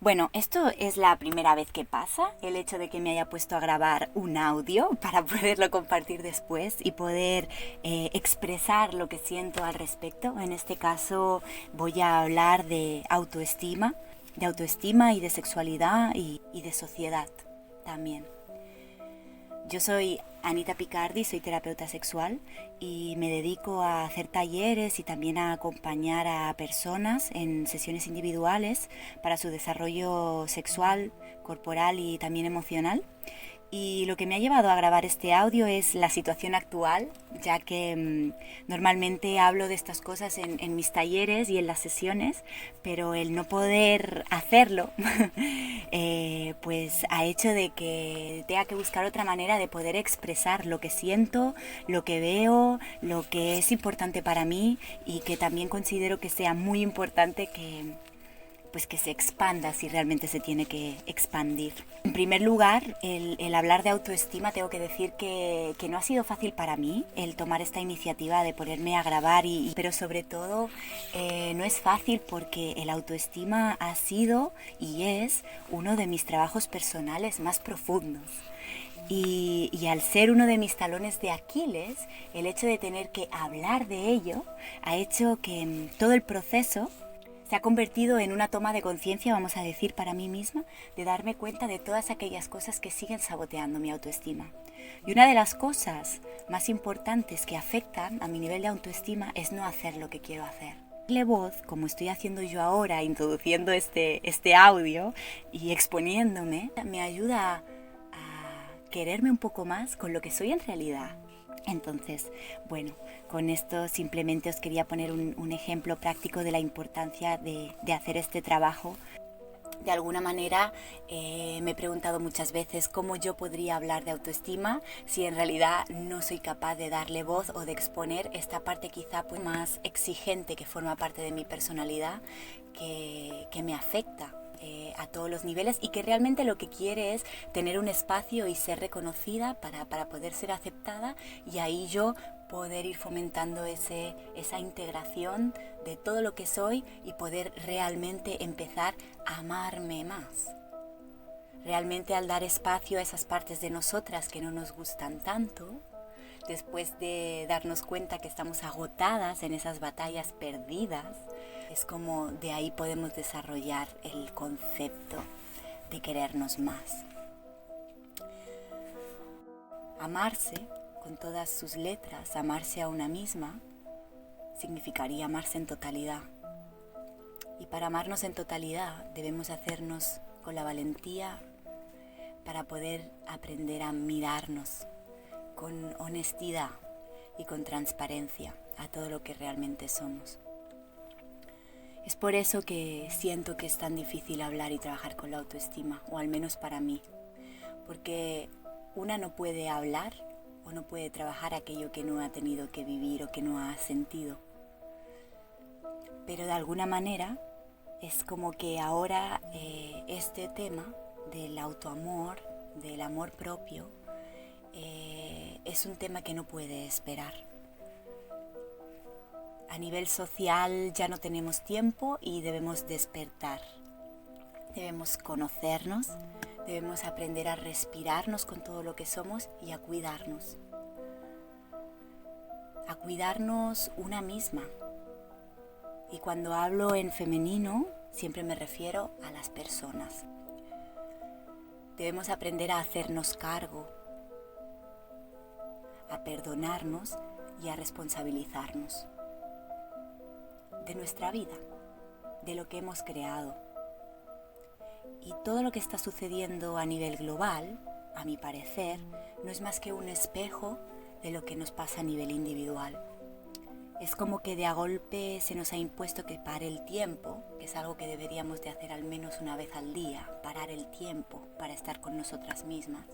Bueno, esto es la primera vez que pasa, el hecho de que me haya puesto a grabar un audio para poderlo compartir después y poder expresar lo que siento al respecto. En este caso voy a hablar de autoestima y de sexualidad y de sociedad también. Yo soy Anita Picardi, soy terapeuta sexual y me dedico a hacer talleres y también a acompañar a personas en sesiones individuales para su desarrollo sexual, corporal y también emocional. Y lo que me ha llevado a grabar este audio es la situación actual, ya que normalmente hablo de estas cosas en mis talleres y en las sesiones, pero el no poder hacerlo pues ha hecho de que tenga que buscar otra manera de poder expresar lo que siento, lo que veo, lo que es importante para mí y que también considero que sea muy importante que se expanda si realmente se tiene que expandir. En primer lugar, el hablar de autoestima, tengo que decir que no ha sido fácil para mí el tomar esta iniciativa de ponerme a grabar, pero sobre todo no es fácil porque el autoestima ha sido y es uno de mis trabajos personales más profundos. Y al ser uno de mis talones de Aquiles, el hecho de tener que hablar de ello ha hecho que todo el proceso se ha convertido en una toma de conciencia, vamos a decir, para mí misma, de darme cuenta de todas aquellas cosas que siguen saboteando mi autoestima. Y una de las cosas más importantes que afectan a mi nivel de autoestima es no hacer lo que quiero hacer. Darle voz, como estoy haciendo yo ahora, introduciendo este audio y exponiéndome, me ayuda a quererme un poco más con lo que soy en realidad. Entonces, bueno, con esto simplemente os quería poner un ejemplo práctico de la importancia de hacer este trabajo. De alguna manera me he preguntado muchas veces cómo yo podría hablar de autoestima si en realidad no soy capaz de darle voz o de exponer esta parte quizá pues más exigente que forma parte de mi personalidad, que me afecta a todos los niveles y que realmente lo que quiere es tener un espacio y ser reconocida para poder ser aceptada y ahí yo poder ir fomentando esa integración de todo lo que soy y poder realmente empezar a amarme más. Realmente al dar espacio a esas partes de nosotras que no nos gustan tanto, después de darnos cuenta que estamos agotadas en esas batallas perdidas, es como de ahí podemos desarrollar el concepto de querernos más. Amarse, con todas sus letras, amarse a una misma, significaría amarse en totalidad. Y para amarnos en totalidad debemos hacernos con la valentía para poder aprender a mirarnos con honestidad y con transparencia a todo lo que realmente somos. Es por eso que siento que es tan difícil hablar y trabajar con la autoestima, o al menos para mí, porque una no puede hablar o no puede trabajar aquello que no ha tenido que vivir o que no ha sentido. Pero de alguna manera es como que ahora este tema del autoamor, del amor propio, es un tema que no puede esperar. A nivel social ya no tenemos tiempo y debemos despertar. Debemos conocernos, debemos aprender a respirarnos con todo lo que somos y a cuidarnos. A cuidarnos una misma. Y cuando hablo en femenino, siempre me refiero a las personas. Debemos aprender a hacernos cargo, a perdonarnos y a responsabilizarnos de nuestra vida, de lo que hemos creado. Y todo lo que está sucediendo a nivel global, a mi parecer, no es más que un espejo de lo que nos pasa a nivel individual. Es como que de a golpe se nos ha impuesto que pare el tiempo, que es algo que deberíamos de hacer al menos una vez al día, parar el tiempo para estar con nosotras mismas.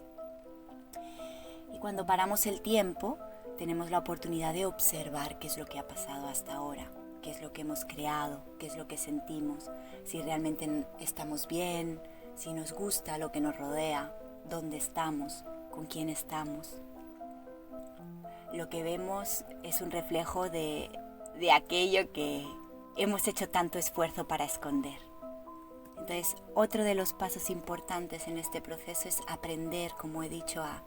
Y cuando paramos el tiempo, tenemos la oportunidad de observar qué es lo que ha pasado hasta ahora, qué es lo que hemos creado, qué es lo que sentimos, si realmente estamos bien, si nos gusta lo que nos rodea, dónde estamos, con quién estamos. Lo que vemos es un reflejo de aquello que hemos hecho tanto esfuerzo para esconder. Entonces, otro de los pasos importantes en este proceso es aprender, como he dicho, a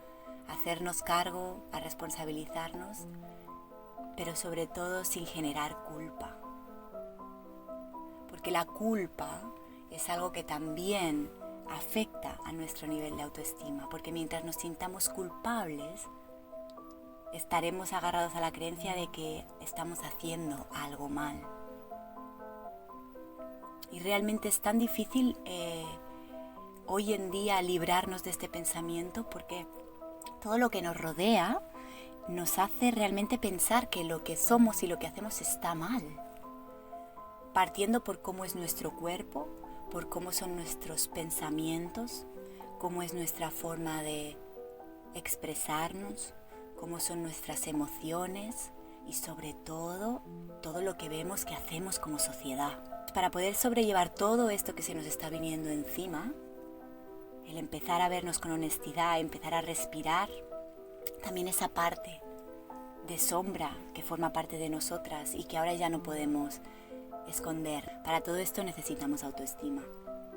hacernos cargo, a responsabilizarnos, pero sobre todo sin generar culpa. Porque la culpa es algo que también afecta a nuestro nivel de autoestima, porque mientras nos sintamos culpables, estaremos agarrados a la creencia de que estamos haciendo algo mal. Y realmente es tan difícil hoy en día librarnos de este pensamiento, porque todo lo que nos rodea nos hace realmente pensar que lo que somos y lo que hacemos está mal. Partiendo por cómo es nuestro cuerpo, por cómo son nuestros pensamientos, cómo es nuestra forma de expresarnos, cómo son nuestras emociones y sobre todo lo que vemos que hacemos como sociedad. Para poder sobrellevar todo esto que se nos está viniendo encima, el empezar a vernos con honestidad, empezar a respirar, también esa parte de sombra que forma parte de nosotras y que ahora ya no podemos esconder. Para todo esto necesitamos autoestima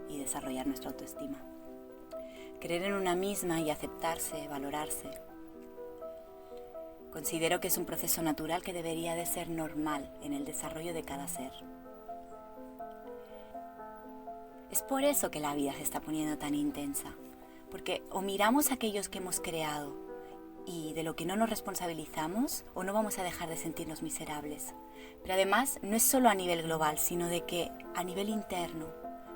y desarrollar nuestra autoestima. Creer en una misma y aceptarse, valorarse. Considero que es un proceso natural que debería de ser normal en el desarrollo de cada ser. Es por eso que la vida se está poniendo tan intensa, porque o miramos a aquellos que hemos creado y de lo que no nos responsabilizamos, o no vamos a dejar de sentirnos miserables. Pero además no es solo a nivel global, sino de que a nivel interno,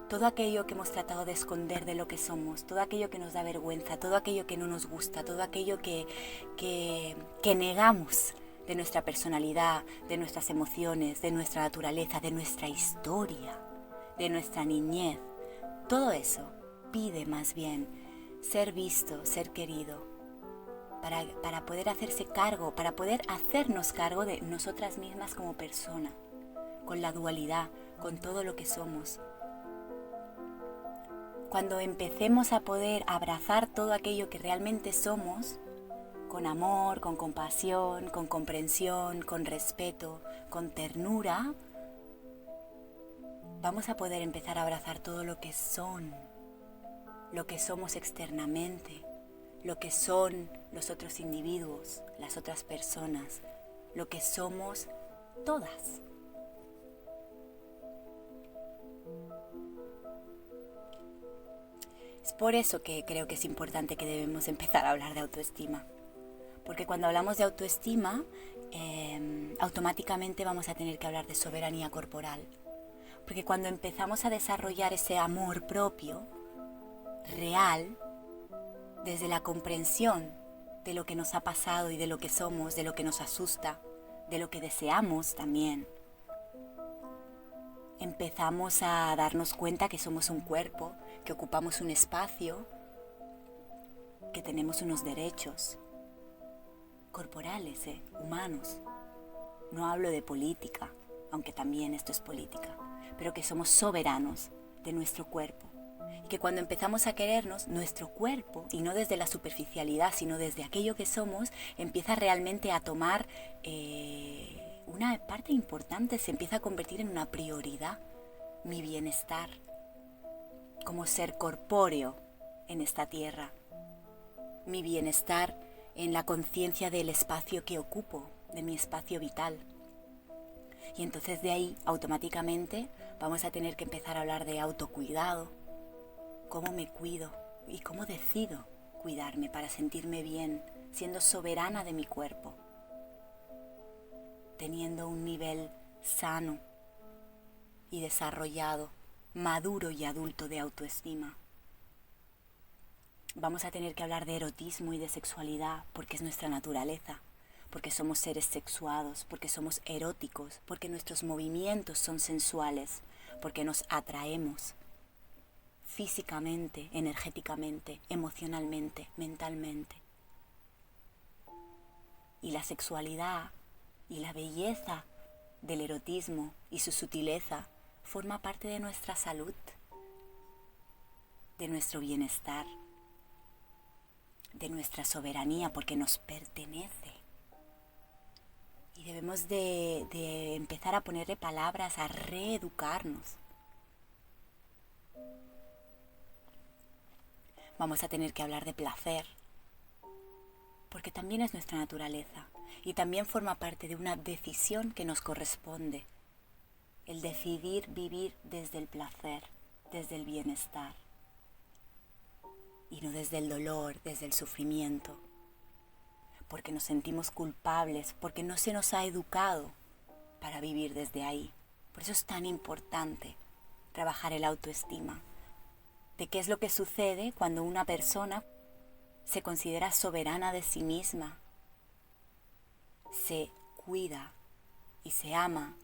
todo aquello que hemos tratado de esconder de lo que somos, todo aquello que nos da vergüenza, todo aquello que no nos gusta, todo aquello que negamos de nuestra personalidad, de nuestras emociones, de nuestra naturaleza, de nuestra historia, de nuestra niñez, todo eso pide más bien ser visto, ser querido, para poder hacerse cargo, para poder hacernos cargo de nosotras mismas como persona, con la dualidad, con todo lo que somos. Cuando empecemos a poder abrazar todo aquello que realmente somos, con amor, con compasión, con comprensión, con respeto, con ternura, vamos a poder empezar a abrazar todo lo que son, lo que somos externamente, lo que son los otros individuos, las otras personas, lo que somos todas. Es por eso que creo que es importante que debemos empezar a hablar de autoestima. Porque cuando hablamos de autoestima, automáticamente vamos a tener que hablar de soberanía corporal. Porque cuando empezamos a desarrollar ese amor propio, real, desde la comprensión de lo que nos ha pasado y de lo que somos, de lo que nos asusta, de lo que deseamos también, empezamos a darnos cuenta que somos un cuerpo, que ocupamos un espacio, que tenemos unos derechos corporales, humanos. No hablo de política, aunque también esto es política, pero que somos soberanos de nuestro cuerpo. Y que cuando empezamos a querernos, nuestro cuerpo, y no desde la superficialidad, sino desde aquello que somos, empieza realmente a tomar una parte importante, se empieza a convertir en una prioridad, mi bienestar, como ser corpóreo en esta tierra, mi bienestar en la conciencia del espacio que ocupo, de mi espacio vital. Y entonces de ahí, automáticamente, vamos a tener que empezar a hablar de autocuidado, cómo me cuido y cómo decido cuidarme para sentirme bien, siendo soberana de mi cuerpo, teniendo un nivel sano y desarrollado, maduro y adulto de autoestima. Vamos a tener que hablar de erotismo y de sexualidad porque es nuestra naturaleza, porque somos seres sexuados, porque somos eróticos, porque nuestros movimientos son sensuales, porque nos atraemos físicamente, energéticamente, emocionalmente, mentalmente. Y la sexualidad y la belleza del erotismo y su sutileza forma parte de nuestra salud, de nuestro bienestar, de nuestra soberanía, porque nos pertenece. Y debemos de empezar a ponerle palabras, a reeducarnos. vamos a tener que hablar de placer, porque también es nuestra naturaleza y también forma parte de una decisión que nos corresponde, el decidir vivir desde el placer, desde el bienestar y no desde el dolor, desde el sufrimiento, porque nos sentimos culpables, porque no se nos ha educado para vivir desde ahí. Por eso es tan importante trabajar el autoestima, de qué es lo que sucede cuando una persona se considera soberana de sí misma, se cuida y se ama,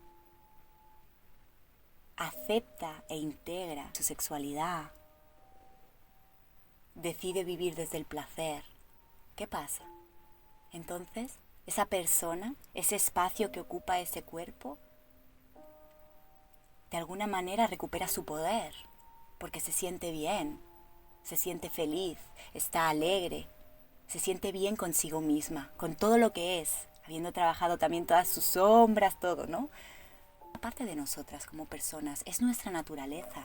acepta e integra su sexualidad, decide vivir desde el placer. ¿Qué pasa? Entonces, esa persona, ese espacio que ocupa ese cuerpo, de alguna manera recupera su poder, porque se siente bien, se siente feliz, está alegre, se siente bien consigo misma, con todo lo que es, habiendo trabajado también todas sus sombras, todo, ¿no? Aparte de nosotras como personas, es nuestra naturaleza.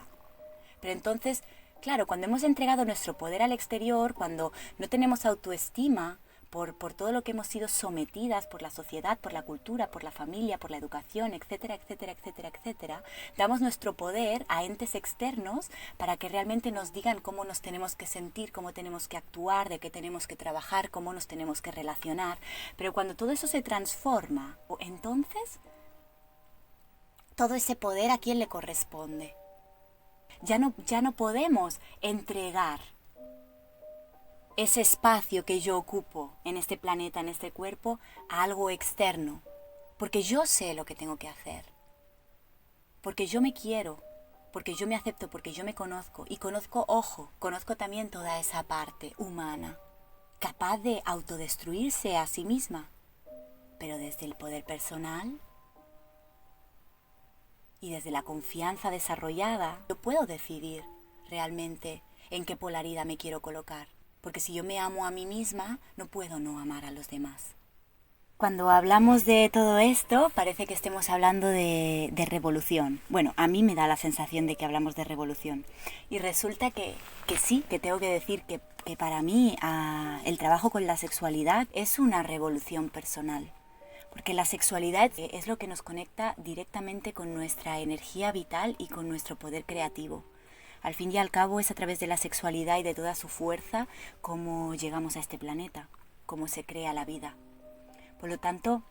Pero entonces, claro, cuando hemos entregado nuestro poder al exterior, cuando no tenemos autoestima por todo lo que hemos sido sometidas por la sociedad, por la cultura, por la familia, por la educación, etcétera, etcétera, etcétera, etcétera, damos nuestro poder a entes externos para que realmente nos digan cómo nos tenemos que sentir, cómo tenemos que actuar, de qué tenemos que trabajar, cómo nos tenemos que relacionar. Pero cuando todo eso se transforma, entonces, todo ese poder, ¿a quién le corresponde? Ya no podemos entregar ese espacio que yo ocupo en este planeta, en este cuerpo, a algo externo. Porque yo sé lo que tengo que hacer. Porque yo me quiero, porque yo me acepto, porque yo me conozco. Y conozco, ojo, conozco también toda esa parte humana, capaz de autodestruirse a sí misma. Pero desde el poder personal y desde la confianza desarrollada, yo puedo decidir realmente en qué polaridad me quiero colocar. Porque si yo me amo a mí misma, no puedo no amar a los demás. Cuando hablamos de todo esto, parece que estemos hablando de revolución. Bueno, a mí me da la sensación de que hablamos de revolución. Y resulta que sí, que tengo que decir que para mí el trabajo con la sexualidad es una revolución personal. Porque la sexualidad es lo que nos conecta directamente con nuestra energía vital y con nuestro poder creativo. Al fin y al cabo es a través de la sexualidad y de toda su fuerza cómo llegamos a este planeta, cómo se crea la vida. Por lo tanto,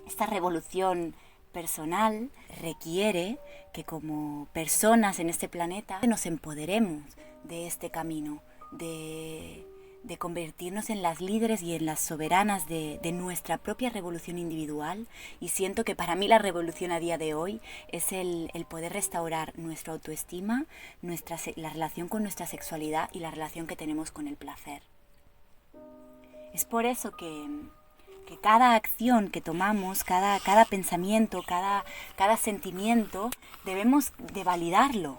esta revolución personal requiere que como personas en este planeta nos empoderemos de este camino, de convertirnos en las líderes y en las soberanas de nuestra propia revolución individual. Y siento que para mí la revolución a día de hoy es el poder restaurar nuestra autoestima, la relación con nuestra sexualidad y la relación que tenemos con el placer. Es por eso que cada acción que tomamos, cada pensamiento, cada sentimiento, debemos de validarlo.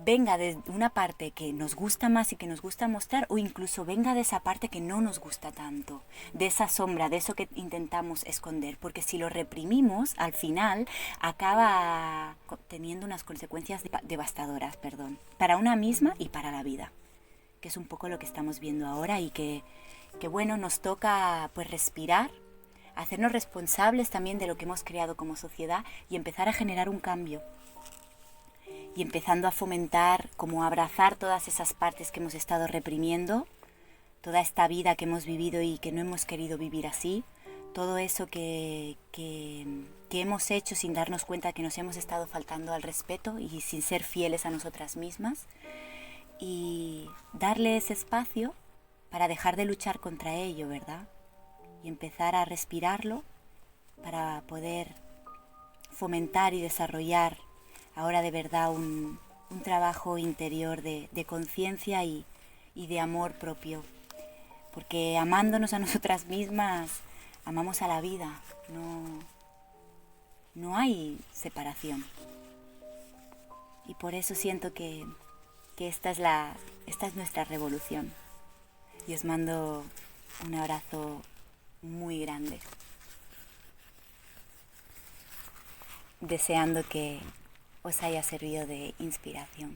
Venga de una parte que nos gusta más y que nos gusta mostrar, o incluso venga de esa parte que no nos gusta tanto, de esa sombra, de eso que intentamos esconder, porque si lo reprimimos, al final acaba teniendo unas consecuencias devastadoras, para una misma y para la vida, que es un poco lo que estamos viendo ahora y que bueno, nos toca pues respirar, hacernos responsables también de lo que hemos creado como sociedad y empezar a generar un cambio. Y empezando a fomentar, como abrazar todas esas partes que hemos estado reprimiendo, toda esta vida que hemos vivido y que no hemos querido vivir así, todo eso que hemos hecho sin darnos cuenta que nos hemos estado faltando al respeto y sin ser fieles a nosotras mismas, y darle ese espacio para dejar de luchar contra ello, ¿verdad? Y empezar a respirarlo para poder fomentar y desarrollar ahora de verdad un trabajo interior de conciencia y de amor propio. Porque amándonos a nosotras mismas, amamos a la vida. No hay separación. Y por eso siento que esta es nuestra revolución. Y os mando un abrazo muy grande. Deseando que os haya servido de inspiración.